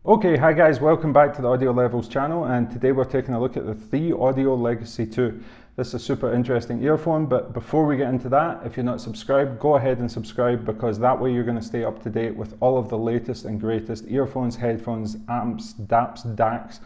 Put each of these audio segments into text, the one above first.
Okay, hi guys, welcome back to the Audio Levels channel, and today we're taking a look at the Thieaudio Legacy 2. This is a super interesting earphone, but before we get into that, if you're not subscribed, go ahead and subscribe, because that way you're going to stay up to date with all of the latest and greatest earphones, headphones, amps, DAPs, DACs,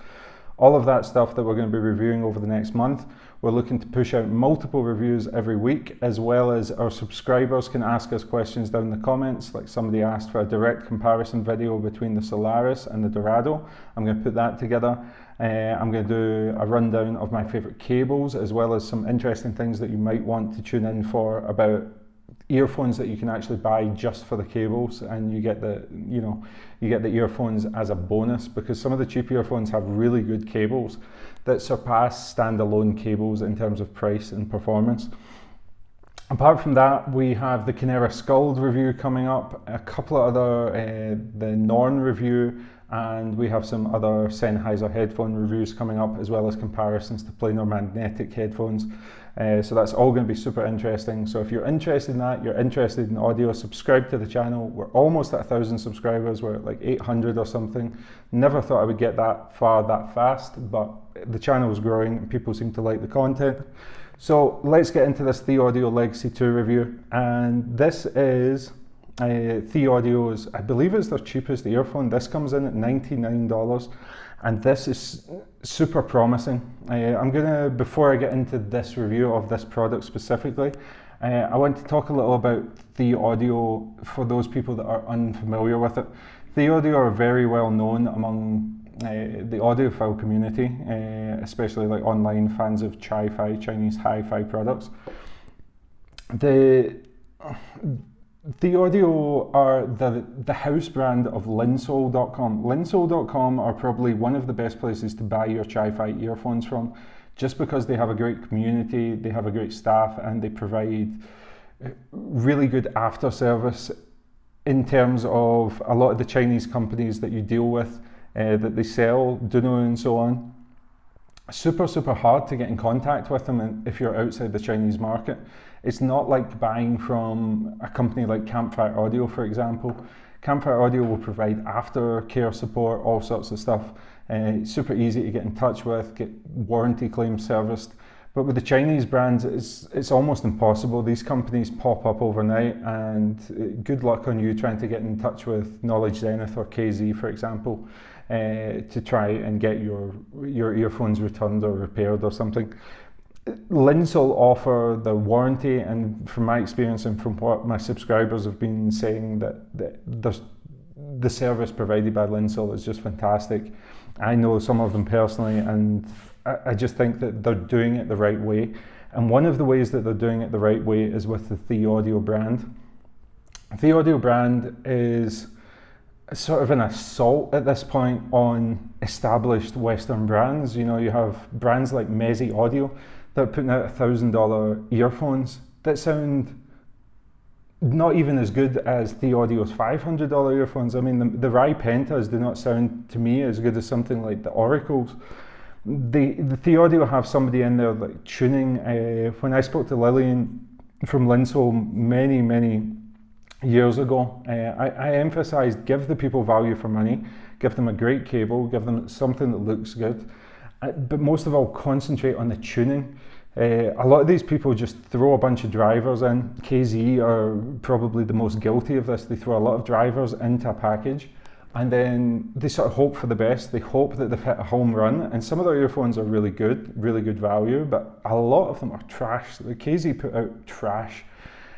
all of that stuff that we're going to be reviewing over the next month. We're looking to push out multiple reviews every week, as well as our subscribers can ask us questions down in the comments. Like somebody asked for a direct comparison video between the Solaris and the Dorado. I'm going to put that together. I'm going to do a rundown of my favorite cables, as well as some interesting things that you might want to tune in for about earphones that you can actually buy just for the cables, and you get the earphones as a bonus, because some of the cheap earphones have really good cables that surpass standalone cables in terms of price and performance. Apart from that, we have the Kinera Skuld review coming up, a couple of other the Norn review, and we have some other Sennheiser headphone reviews coming up, as well as comparisons to planar magnetic headphones. So that's all going to be super interesting. So if you're interested in that, you're interested in audio, subscribe to the channel. We're almost at 1,000 subscribers. We're at like 800 or something. Never thought I would get that far that fast, but the channel is growing and people seem to like the content. So let's get into this Thieaudio Legacy 2 review. And this is Thieaudio's, I believe it's their cheapest earphone. This comes in at $99. And this is super promising. I'm gonna, before I get into this review of this product specifically, I want to talk a little about Thieaudio for those people that are unfamiliar with it. Thieaudio are very well known among the audiophile community, especially like online fans of Chi-Fi, Chinese hi-fi products. Thieaudio are the house brand of Linsole.com. Linsole.com are probably one of the best places to buy your Chi-Fi earphones from, just because they have a great community, they have a great staff, and they provide really good after service in terms of a lot of the Chinese companies that you deal with, that they sell, Duno and so on. Super hard to get in contact with them if you're outside the Chinese market. It's not like buying from a company like Campfire Audio, for example. Campfire Audio will provide aftercare support, all sorts of stuff. It's super easy to get in touch with, get warranty claims serviced. But with the Chinese brands, it's almost impossible. These companies pop up overnight, and good luck on you trying to get in touch with Knowledge Zenith or KZ, for example, to try and get your earphones returned or repaired or something. Linsole offer the warranty, and from my experience and from what my subscribers have been saying, that the service provided by Linsole is just fantastic. I know some of them personally, and I just think that they're doing it the right way. And one of the ways that they're doing it the right way is with the Thieaudio brand. Thieaudio brand is sort of an assault at this point on established Western brands. You know, you have brands like Mezi Audio that are putting out $1,000 earphones that sound not even as good as Thieaudio's $500 earphones. I mean, the Rai Pentas do not sound to me as good as something like the Oracles. The Thieaudio have somebody in there like tuning. When I spoke to Lillian from Linsole many years ago, I emphasized, give the people value for money, give them a great cable, give them something that looks good, but most of all, concentrate on the tuning. A lot of these people just throw a bunch of drivers in. KZ are probably the most guilty of this. They throw a lot of drivers into a package, and then they sort of hope for the best. They hope that they've hit a home run, and some of their earphones are really good value, but a lot of them are trash. The KZ put out trash.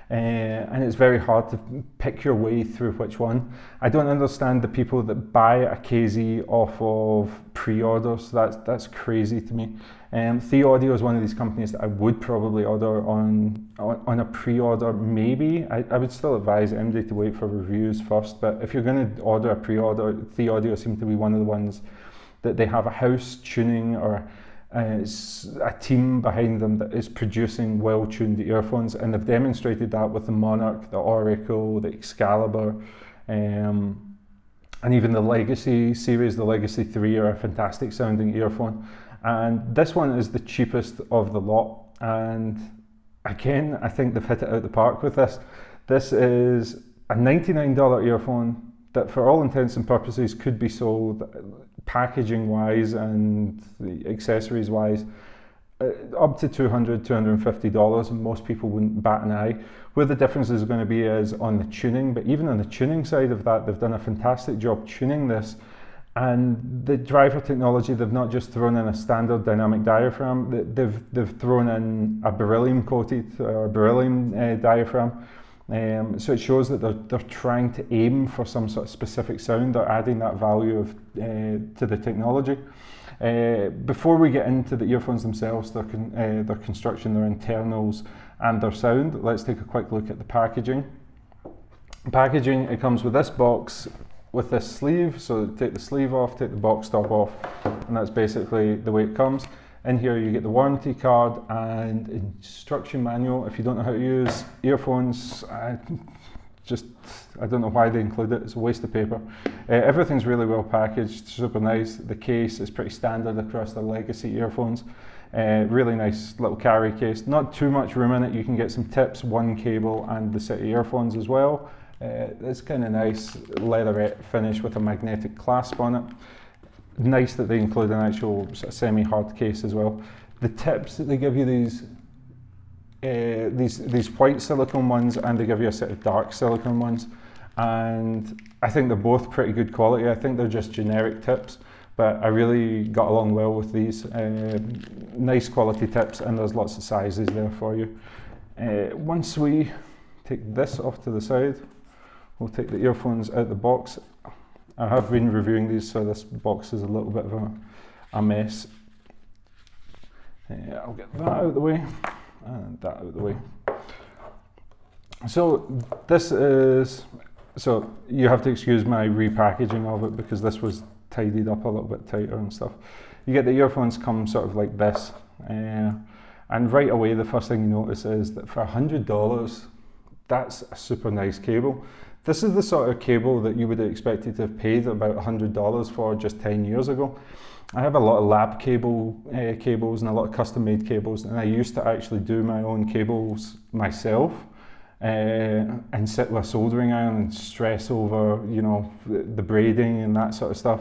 And it's very hard to pick your way through which one. I don't understand the people that buy a KZ off of pre-orders. That's crazy to me. Thieaudio is one of these companies that I would probably order on a pre-order. Maybe I would still advise MD to wait for reviews first. But if you're going to order a pre-order, Thieaudio seems to be one of the ones that they have a house tuning or a team behind them that is producing well-tuned earphones, and they've demonstrated that with the Monarch, the Oracle, the Excalibur, and even the Legacy series. The Legacy 3 are a fantastic sounding earphone, and this one is the cheapest of the lot, and again, I think they've hit it out the park with this. This is a $99 earphone that for all intents and purposes could be sold packaging wise and the accessories wise up to $200, $250, and most people wouldn't bat an eye. Where the difference is going to be is on the tuning, but even on the tuning side of that, they've done a fantastic job tuning this. And the driver technology, they've not just thrown in a standard dynamic diaphragm, they've thrown in a beryllium coated or beryllium diaphragm. So it shows that they're trying to aim for some sort of specific sound. They're adding that value of to the technology. Before we get into the earphones themselves, their construction, their internals, and their sound, let's take a quick look at the packaging. Packaging, it comes with this box with this sleeve, so take the sleeve off, take the box top off, and that's basically the way it comes. In here you get the warranty card and instruction manual. If you don't know how to use earphones, I don't know why they include it, it's a waste of paper. Everything's really well packaged, super nice. The case is pretty standard across the Legacy earphones. Really nice little carry case, not too much room in it. You can get some tips, one cable, and the set of earphones as well. It's kind of nice leatherette finish with a magnetic clasp on it. Nice that they include an actual sort of semi-hard case as well. The tips that they give you, these white silicone ones, and they give you a set of dark silicone ones, and I think they're both pretty good quality. I think they're just generic tips, but I really got along well with these. Nice quality tips, and there's lots of sizes there for you. Once we take this off to the side, we'll take the earphones out the box. I have been reviewing these, so this box is a little bit of a mess. I'll get that out of the way, and that out of the way. So this is, so you have to excuse my repackaging of it because this was tidied up a little bit tighter and stuff. You get the earphones come sort of like this, and right away the first thing you notice is that for $100, that's a super nice cable. This is the sort of cable that you would have expected to have paid about $100 for just 10 years ago. I have a lot of lab cables and a lot of custom made cables, and I used to actually do my own cables myself and sit with a soldering iron and stress over, you know, the braiding and that sort of stuff.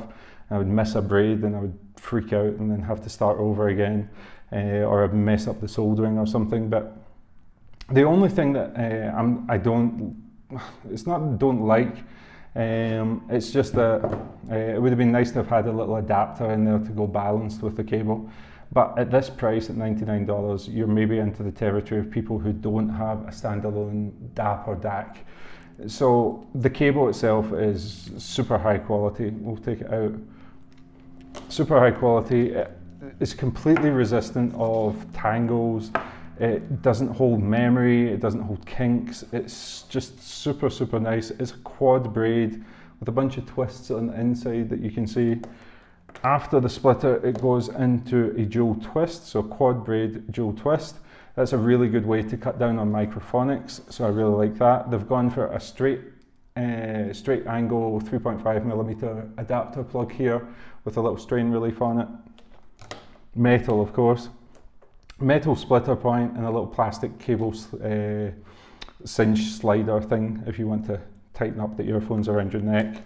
I would miss a braid and I would freak out and then have to start over again, or I'd mess up the soldering or something. But the only thing that it's not don't like, it's just that it would have been nice to have had a little adapter in there to go balanced with the cable. But at this price, at $99, you're maybe into the territory of people who don't have a standalone DAP or DAC. So the cable itself is super high quality. We'll take it out. Super high quality. It's completely resistant of tangles. It doesn't hold memory, it doesn't hold kinks. It's just super, super nice. It's a quad braid with a bunch of twists on the inside that you can see. After the splitter, it goes into a dual twist, so quad braid, dual twist. That's a really good way to cut down on microphonics, so I really like that. They've gone for a straight angle 3.5mm adapter plug here with a little strain relief on it. Metal, of course. Metal splitter point and a little plastic cable cinch slider thing if you want to tighten up the earphones around your neck.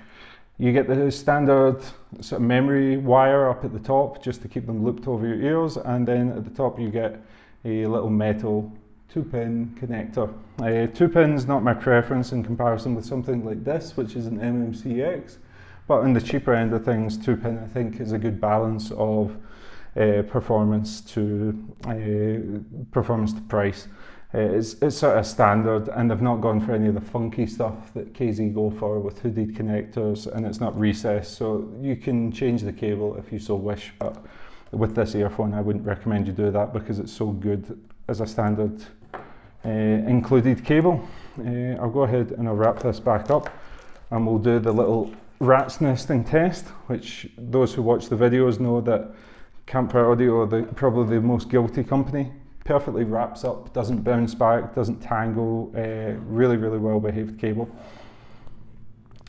You get the standard sort of memory wire up at the top just to keep them looped over your ears, and then at the top you get a little metal 2-pin connector. 2 pins not my preference in comparison with something like this, which is an MMCX, but on the cheaper end of things, 2-pin I think is a good balance of performance to price. It's sort of standard, and they've not gone for any of the funky stuff that KZ go for with hooded connectors, and it's not recessed, so you can change the cable if you so wish, but with this earphone I wouldn't recommend you do that because it's so good as a standard included cable. I'll go ahead and I'll wrap this back up and we'll do the little rat's nesting test, which those who watch the videos know that Campfire Audio are probably the most guilty company. Perfectly wraps up, doesn't bounce back, doesn't tangle, really, really well behaved cable.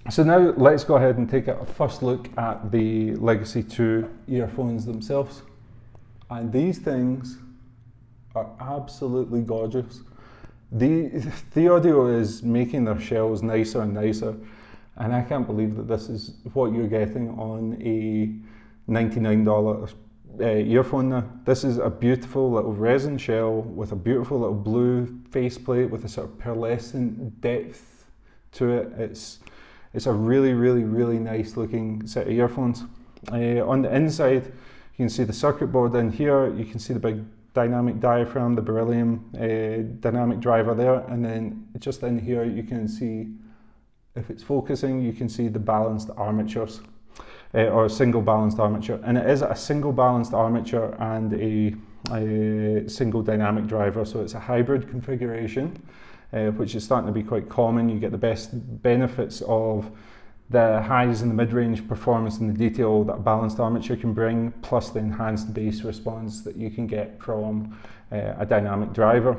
So now let's go ahead and take a first look at the Legacy 2 earphones themselves. And these things are absolutely gorgeous. Thieaudio is making their shells nicer and nicer. And I can't believe that this is what you're getting on a $99 earphone now. This is a beautiful little resin shell with a beautiful little blue faceplate with a sort of pearlescent depth to it. It's a really, really, really nice looking set of earphones. On the inside, you can see the circuit board in here. You can see the big dynamic diaphragm, the beryllium dynamic driver there, and then just in here you can see, if it's focusing, you can see the balanced armatures, or a single balanced armature, and it is a single balanced armature and a single dynamic driver, so it's a hybrid configuration, which is starting to be quite common. You get the best benefits of the highs and the mid-range performance and the detail that a balanced armature can bring, plus the enhanced bass response that you can get from a dynamic driver.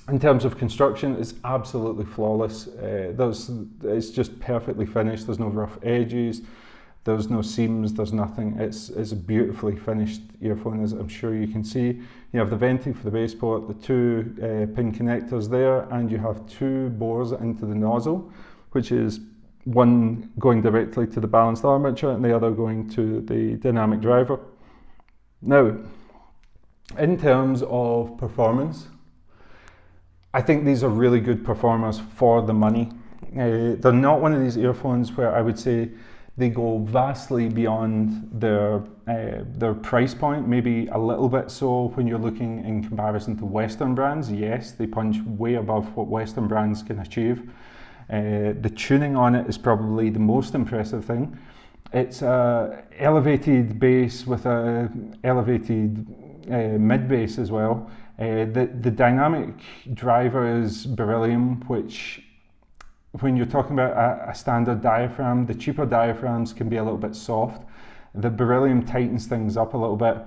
In terms of construction, it's absolutely flawless. It's just perfectly finished. There's no rough edges, there's no seams, there's nothing. It's a beautifully finished earphone, as I'm sure you can see. You have the venting for the bass port, the two pin connectors there, and you have two bores into the nozzle, which is one going directly to the balanced armature and the other going to the dynamic driver. Now, in terms of performance, I think these are really good performers for the money. They're not one of these earphones where I would say they go vastly beyond their price point, maybe a little bit so when you're looking in comparison to Western brands. Yes, they punch way above what Western brands can achieve. The tuning on it is probably the most impressive thing. It's a elevated bass with a elevated mid bass as well. The dynamic driver is beryllium, which when you're talking about a standard diaphragm, the cheaper diaphragms can be a little bit soft. The beryllium tightens things up a little bit.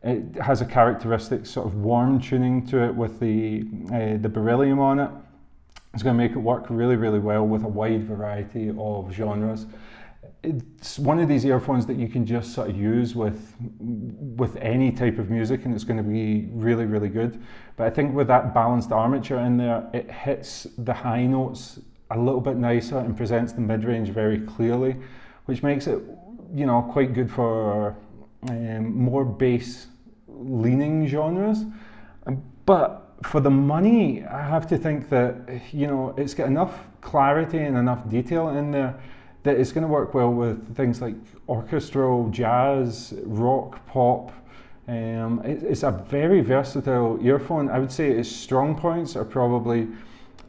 It has a characteristic sort of warm tuning to it with the beryllium on it. It's going to make it work really, really well with a wide variety of genres. It's one of these earphones that you can just sort of use with any type of music, and it's going to be really, really good. But I think with that balanced armature in there, it hits the high notes a little bit nicer and presents the mid-range very clearly, which makes it, you know, quite good for more bass leaning genres. But for the money, I have to think that, you know, it's got enough clarity and enough detail in there that it's going to work well with things like orchestral, jazz, rock, pop. It's a very versatile earphone. I would say its strong points are probably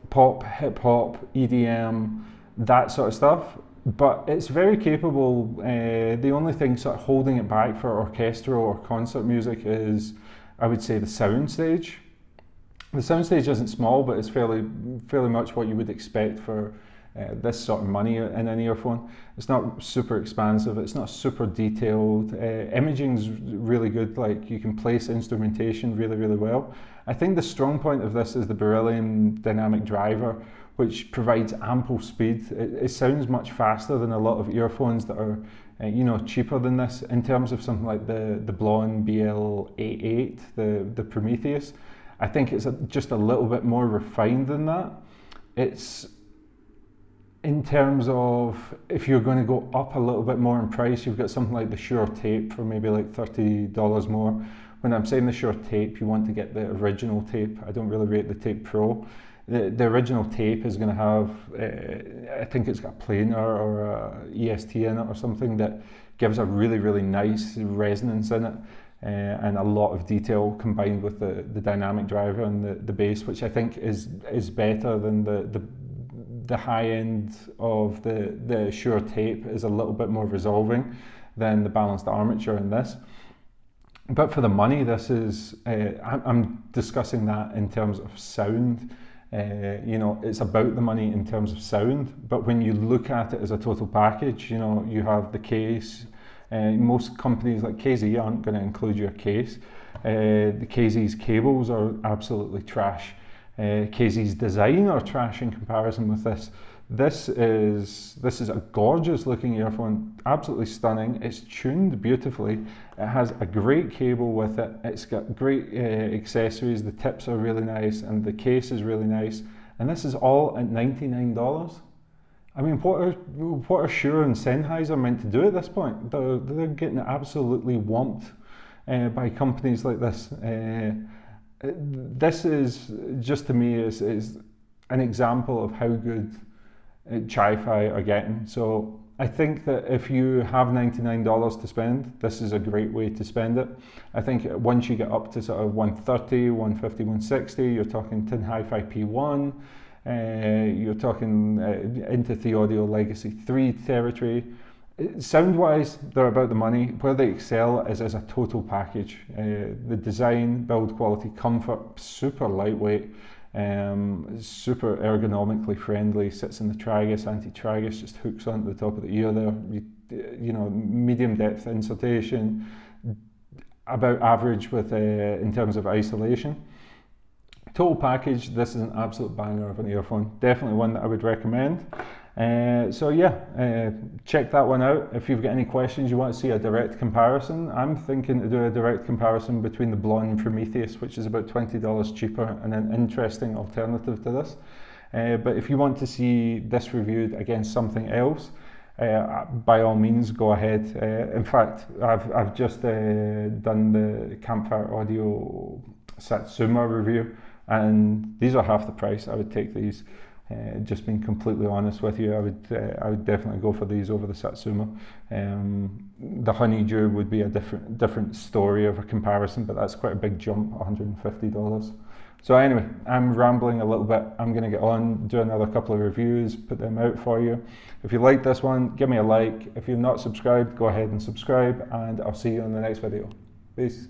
pop, hip hop, EDM, that sort of stuff. But it's very capable. The only thing sort of holding it back for orchestral or concert music is, I would say, the soundstage. The soundstage isn't small, but it's fairly much what you would expect for this sort of money in an earphone. It's not super expansive, it's not super detailed. Imaging's really good, like you can place instrumentation really, really well. I think the strong point of this is the beryllium dynamic driver, which provides ample speed. It sounds much faster than a lot of earphones that are you know, cheaper than this. In terms of something like the Blonde BL88, the Prometheus, I think it's just a little bit more refined than that. It's, in terms of, if you're going to go up a little bit more in price, you've got something like the Shure Tape for maybe like $30 more. When I'm saying the Shure Tape, you want to get the original tape. I don't really rate the Tape Pro. The original tape is going to have, I think it's got a planar or a EST in it or something that gives a really, really nice resonance in it. And a lot of detail combined with the dynamic driver and the bass, which I think is better than the high end of the Shure Tape is a little bit more resolving than the balanced armature in this. But for the money, this is, I'm discussing that in terms of sound. You know, it's about the money in terms of sound, but when you look at it as a total package, you know, you have the case. Most companies like KZ aren't going to include your case. The KZ's cables are absolutely trash. KZ's design are trash in comparison with this. This is a gorgeous looking earphone, absolutely stunning. It's tuned beautifully. It has a great cable with it. It's got great accessories. The tips are really nice and the case is really nice. And this is all at $99. I mean, what are Shure and Sennheiser meant to do at this point? They're getting absolutely whomped by companies like this. This is just, to me, is an example of how good Chi-Fi are getting. So I think that if you have $99 to spend, this is a great way to spend it. I think once you get up to sort of 130, 150, 160, you're talking Tin Hi-Fi P1, you're talking into Thieaudio Legacy 3 territory. Sound-wise, they're about the money. Where they excel is as a total package. The design, build quality, comfort, super lightweight, super ergonomically friendly, sits in the tragus, anti-tragus, just hooks onto the top of the ear there. You know, medium depth insertion, about average with in terms of isolation. Total package, this is an absolute banger of an earphone. Definitely one that I would recommend. So yeah, check that one out. If you've got any questions, you want to see a direct comparison, I'm thinking to do a direct comparison between the Blonde Prometheus, which is about $20 cheaper and an interesting alternative to this. But if you want to see this reviewed against something else, by all means go ahead. In fact, I've just done the Campfire Audio Satsuma review, and these are half the price. I would take these. Just being completely honest with you, I would definitely go for these over the Satsuma. The Honeydew would be a different story of a comparison, but that's quite a big jump, $150. So anyway, I'm rambling a little bit. I'm going to get on, do another couple of reviews, put them out for you. If you like this one, give me a like. If you're not subscribed, go ahead and subscribe, and I'll see you on the next video. Peace.